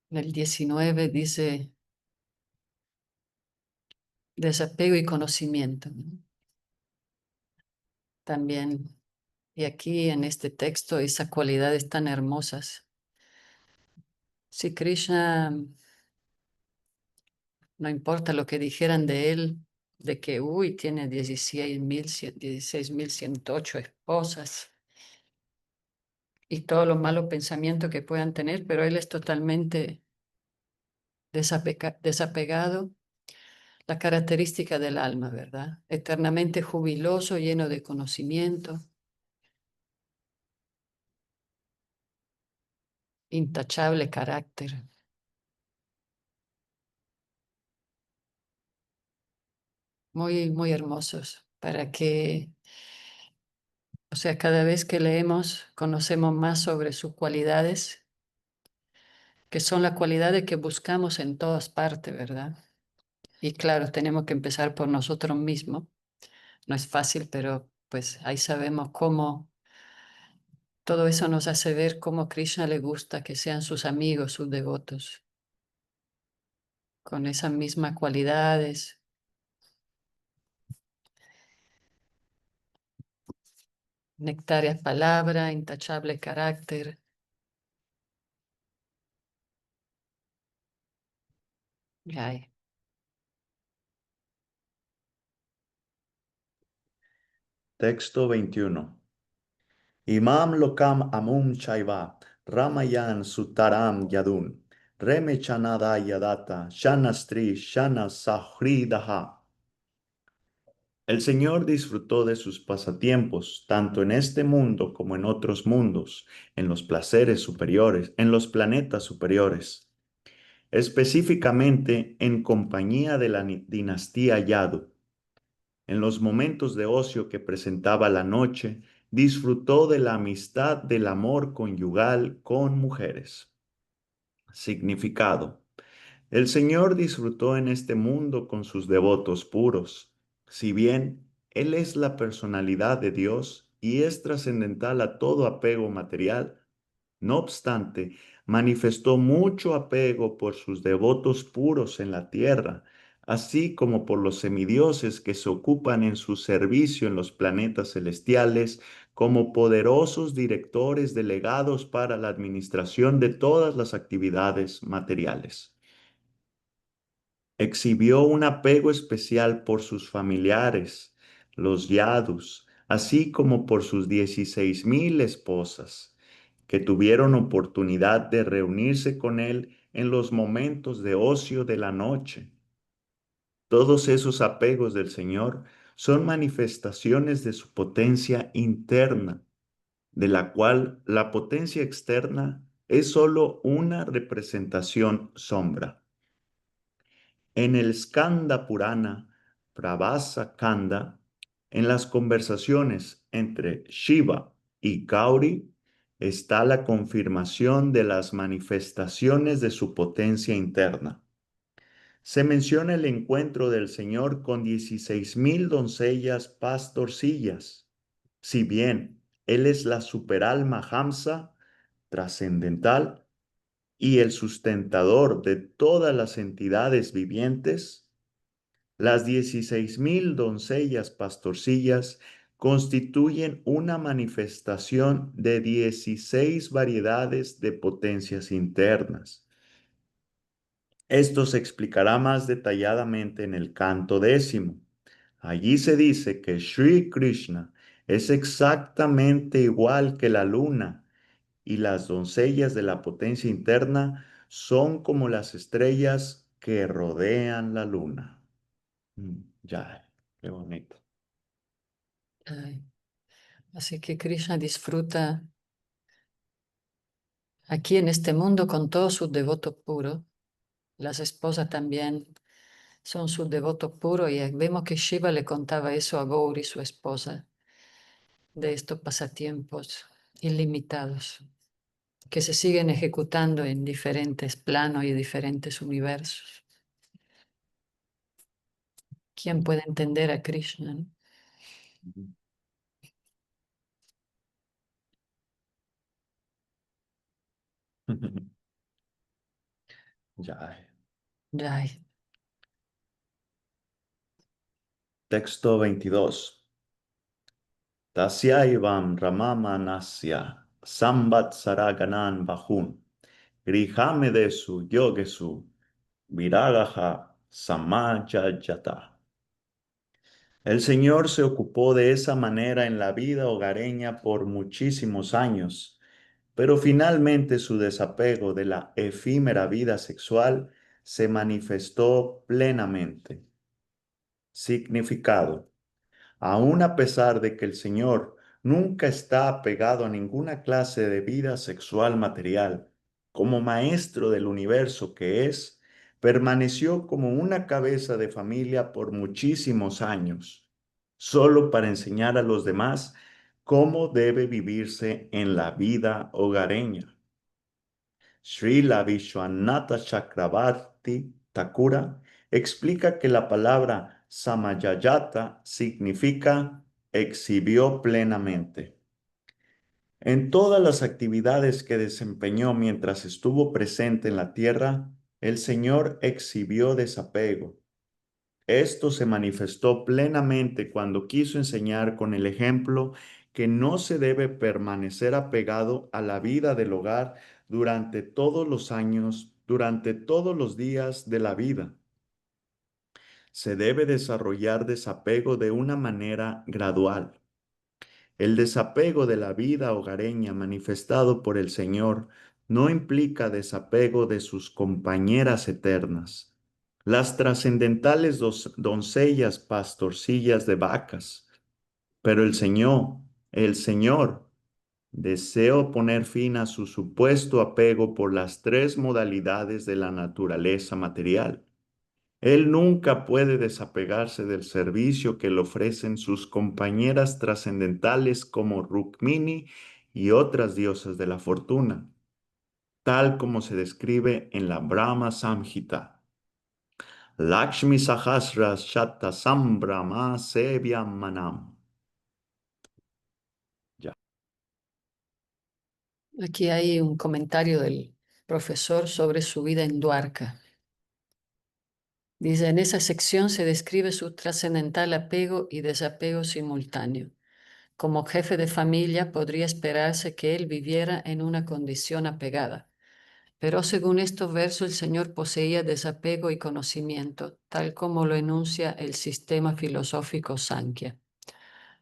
en el 19 dice desapego y conocimiento, ¿no? También, y aquí en este texto, esas cualidades tan hermosas. Si Krishna, no importa lo que dijeran de él, de que, uy, tiene 16.108 esposas y todos los malos pensamientos que puedan tener, pero él es totalmente desapegado, la característica del alma, ¿verdad? Eternamente jubiloso, lleno de conocimiento, intachable carácter. Muy, muy hermosos para que, o sea, cada vez que leemos, conocemos más sobre sus cualidades, que son las cualidades que buscamos en todas partes, ¿verdad? Y claro, tenemos que empezar por nosotros mismos. No es fácil, pero pues ahí sabemos cómo todo eso nos hace ver cómo Krishna le gusta que sean sus amigos, sus devotos, con esas mismas cualidades. Nectaria palabra, intachable carácter. Ay, Texto 21. Imam lokam amum chaiva, Ramayan sutaram yadun, Reme chanada yadata, Shanastri shana sahridaha. El Señor disfrutó de sus pasatiempos, tanto en este mundo como en otros mundos, en los placeres superiores, en los planetas superiores, específicamente en compañía de la dinastía Yadu. En los momentos de ocio que presentaba la noche, disfrutó de la amistad del amor conyugal con mujeres. Significado. El Señor disfrutó en este mundo con sus devotos puros. Si bien Él es la personalidad de Dios y es trascendental a todo apego material, no obstante, manifestó mucho apego por sus devotos puros en la tierra, así como por los semidioses que se ocupan en su servicio en los planetas celestiales como poderosos directores delegados para la administración de todas las actividades materiales. Exhibió un apego especial por sus familiares, los Yadus, así como por sus 16,000 esposas, que tuvieron oportunidad de reunirse con él en los momentos de ocio de la noche. Todos esos apegos del Señor son manifestaciones de su potencia interna, de la cual la potencia externa es sólo una representación sombra. En el Skanda Purana, Prabhasa Kanda, en las conversaciones entre Shiva y Gauri, está la confirmación de las manifestaciones de su potencia interna. Se menciona el encuentro del Señor con 16,000 doncellas pastorcillas. Si bien Él es la superalma Hamsa, trascendental, y el sustentador de todas las entidades vivientes, las 16,000 doncellas pastorcillas constituyen una manifestación de 16 variedades de potencias internas. Esto se explicará más detalladamente en el canto 10. Allí se dice que Sri Krishna es exactamente igual que la luna y las doncellas de la potencia interna son como las estrellas que rodean la luna. Ya, qué bonito. Ay, así que Krishna disfruta aquí en este mundo con todos sus devotos puros. Las esposas también son sus devotos puros y vemos que Shiva le contaba eso a Gauri, su esposa, de estos pasatiempos ilimitados que se siguen ejecutando en diferentes planos y diferentes universos. ¿Quién puede entender a Krishna, no? Ya. Jai. Texto 22. Tasyaivam ramamanasya samvatsaraganan bahun grihamedesu yogesu viragaha samajayata. El Señor se ocupó de esa manera en la vida hogareña por muchísimos años, pero finalmente su desapego de la efímera vida sexual se manifestó plenamente. Significado. Aun a pesar de que el Señor nunca está apegado a ninguna clase de vida sexual material, como maestro del universo que es, permaneció como una cabeza de familia por muchísimos años, solo para enseñar a los demás cómo debe vivirse en la vida hogareña. Srila Vishwanatha Chakravarti Thakura explica que la palabra Samayayata significa exhibió plenamente. En todas las actividades que desempeñó mientras estuvo presente en la tierra, el Señor exhibió desapego. Esto se manifestó plenamente cuando quiso enseñar con el ejemplo que no se debe permanecer apegado a la vida del hogar durante todos los años, durante todos los días de la vida. Se debe desarrollar desapego de una manera gradual. El desapego de la vida hogareña manifestado por el Señor no implica desapego de sus compañeras eternas, las trascendentales doncellas pastorcillas de vacas. Pero el Señor, deseó poner fin a su supuesto apego por las tres modalidades de la naturaleza material. Él nunca puede desapegarse del servicio que le ofrecen sus compañeras trascendentales como Rukmini y otras diosas de la fortuna, tal como se describe en la Brahma Samhita. Lakshmi Sahasra Shatta Sambrama Sevyam Manam. Ya. Aquí hay un comentario del profesor sobre su vida en Dwarka. Dice, en esa sección se describe su trascendental apego y desapego simultáneo. Como jefe de familia podría esperarse que él viviera en una condición apegada. Pero según estos versos, el Señor poseía desapego y conocimiento, tal como lo enuncia el sistema filosófico Sankhya.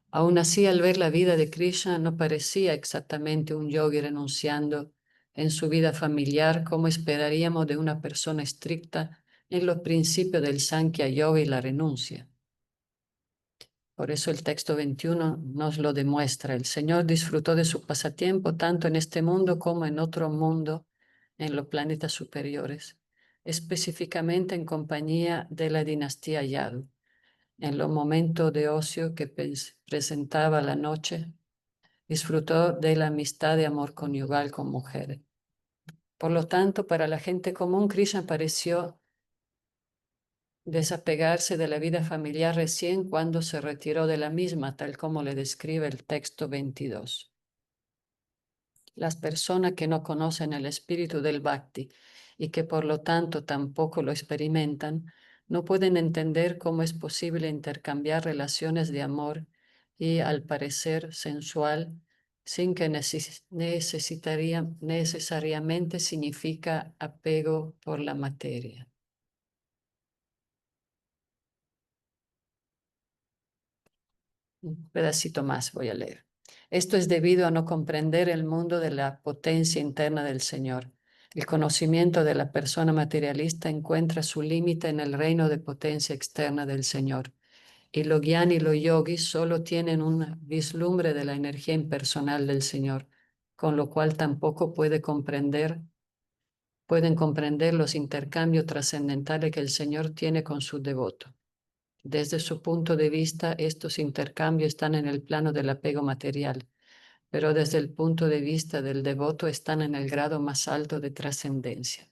Aún así, al ver la vida de Krishna, no parecía exactamente un yogi renunciando en su vida familiar como esperaríamos de una persona estricta en los principios del Sankhya Yoga y la renuncia. Por eso el texto 21 nos lo demuestra. El Señor disfrutó de su pasatiempo tanto en este mundo como en otro mundo, en los planetas superiores, específicamente en compañía de la dinastía Yadu. En los momentos de ocio que presentaba la noche, disfrutó de la amistad y amor conyugal con mujeres. Por lo tanto, para la gente común, Krishna pareció desapegarse de la vida familiar recién cuando se retiró de la misma, tal como le describe el texto 22. Las personas que no conocen el espíritu del Bhakti y que por lo tanto tampoco lo experimentan, no pueden entender cómo es posible intercambiar relaciones de amor y, al parecer, sensual, sin que necesariamente significa apego por la materia. Un pedacito más voy a leer. Esto es debido a no comprender el mundo de la potencia interna del Señor. El conocimiento de la persona materialista encuentra su límite en el reino de potencia externa del Señor. Y los gyani y los yogis solo tienen un vislumbre de la energía impersonal del Señor, con lo cual tampoco pueden comprender los intercambios trascendentales que el Señor tiene con sus devotos. Desde su punto de vista, estos intercambios están en el plano del apego material, pero desde el punto de vista del devoto están en el grado más alto de trascendencia.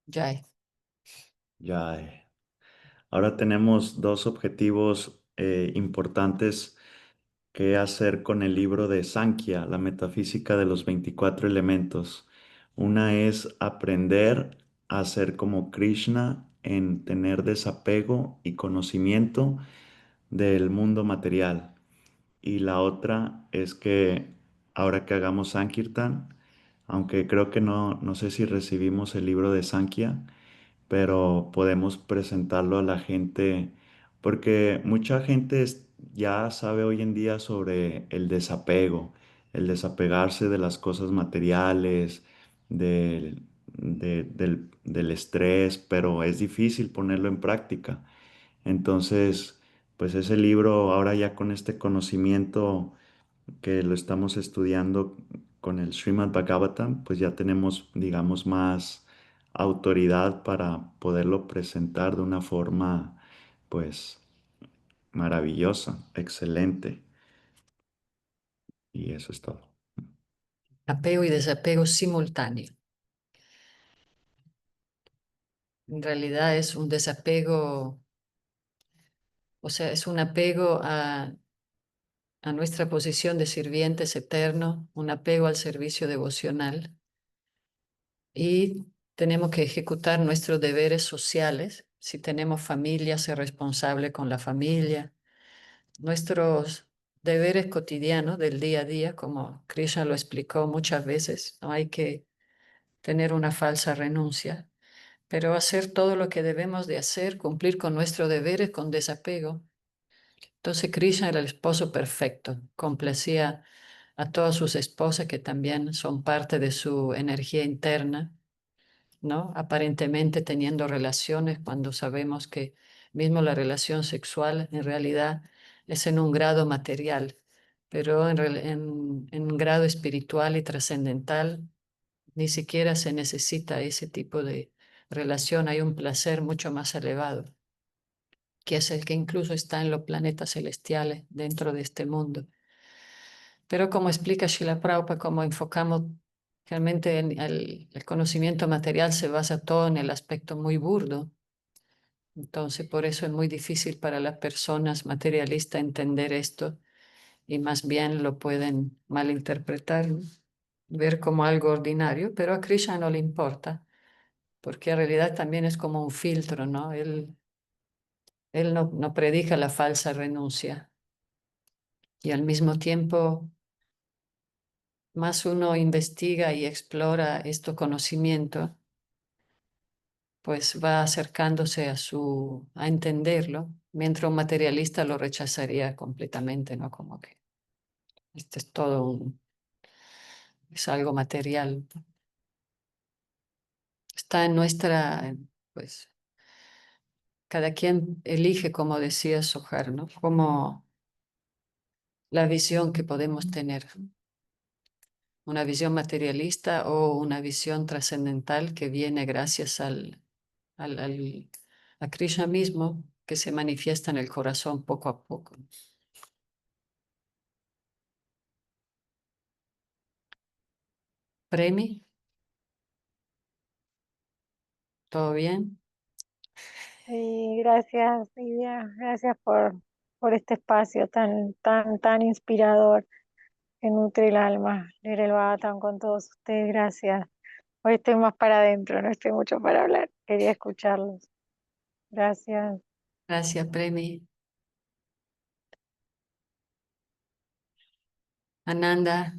Jai. Ya. Ahora tenemos dos objetivos importantes que hacer con el libro de Sankhya, la metafísica de los 24 elementos. Una es aprender a ser como Krishna en tener desapego y conocimiento del mundo material. Y la otra es que ahora que hagamos Sankirtan, aunque creo que no sé si recibimos el libro de Sankhya, pero podemos presentarlo a la gente, porque mucha gente ya sabe hoy en día sobre el desapego, el desapegarse de las cosas materiales, del estrés, pero es difícil ponerlo en práctica. Entonces, pues ese libro, ahora ya con este conocimiento que lo estamos estudiando con el Srimad Bhagavatam, pues ya tenemos, digamos, más autoridad para poderlo presentar de una forma, pues, maravillosa, excelente. Y eso es todo. Apego y desapego simultáneo. En realidad es un desapego, o sea, es un apego a nuestra posición de sirvientes eternos, un apego al servicio devocional, y tenemos que ejecutar nuestros deberes sociales. Si tenemos familia, ser responsable con la familia. Nuestros deberes cotidianos del día a día, como Krishna lo explicó muchas veces, no hay que tener una falsa renuncia, pero hacer todo lo que debemos de hacer, cumplir con nuestros deberes con desapego. Entonces Krishna era el esposo perfecto, complacía a todas sus esposas que también son parte de su energía interna, ¿no? Aparentemente teniendo relaciones cuando sabemos que mismo la relación sexual en realidad es en un grado material, pero en un grado espiritual y trascendental ni siquiera se necesita ese tipo de relación, hay un placer mucho más elevado, que es el que incluso está en los planetas celestiales dentro de este mundo. Pero como explica Srila Prabhupada, como enfocamos realmente en el conocimiento material se basa todo en el aspecto muy burdo. Entonces, por eso es muy difícil para las personas materialistas entender esto y más bien lo pueden malinterpretar, ¿no? Ver como algo ordinario, pero a Krishna no le importa, porque en realidad también es como un filtro, ¿no? Él no predica la falsa renuncia y al mismo tiempo, más uno investiga y explora este conocimiento, pues va acercándose a entenderlo, mientras un materialista lo rechazaría completamente, ¿no? Como que este es es algo material. Está en pues, cada quien elige, como decía Sojar, ¿no? Como la visión que podemos tener, una visión materialista o una visión trascendental que viene gracias a Krishna mismo, que se manifiesta en el corazón poco a poco. Premi, ¿todo bien? Sí, gracias, Lidia. Gracias por este espacio tan inspirador que nutre el alma. Leer el Bhagavatam con todos ustedes. Gracias. Hoy estoy más para adentro, no estoy mucho para hablar. Quería escucharlos. Gracias. Gracias, Premi. Ananda,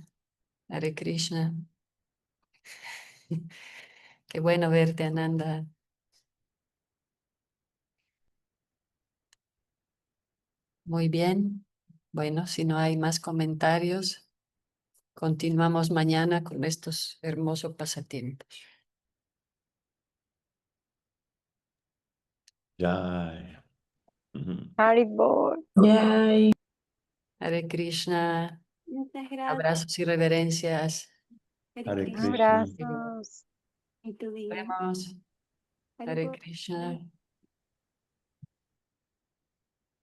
Hare Krishna. Qué bueno verte, Ananda. Muy bien. Bueno, si no hay más comentarios, continuamos mañana con estos hermosos pasatiempos. Ya. Ujú. Haribol. Yay. Hare Krishna. Muchas gracias. Abrazos y reverencias. Hare Krishna. Abrazos. Y tu Nos día. vemos. Hare Haribol. Krishna.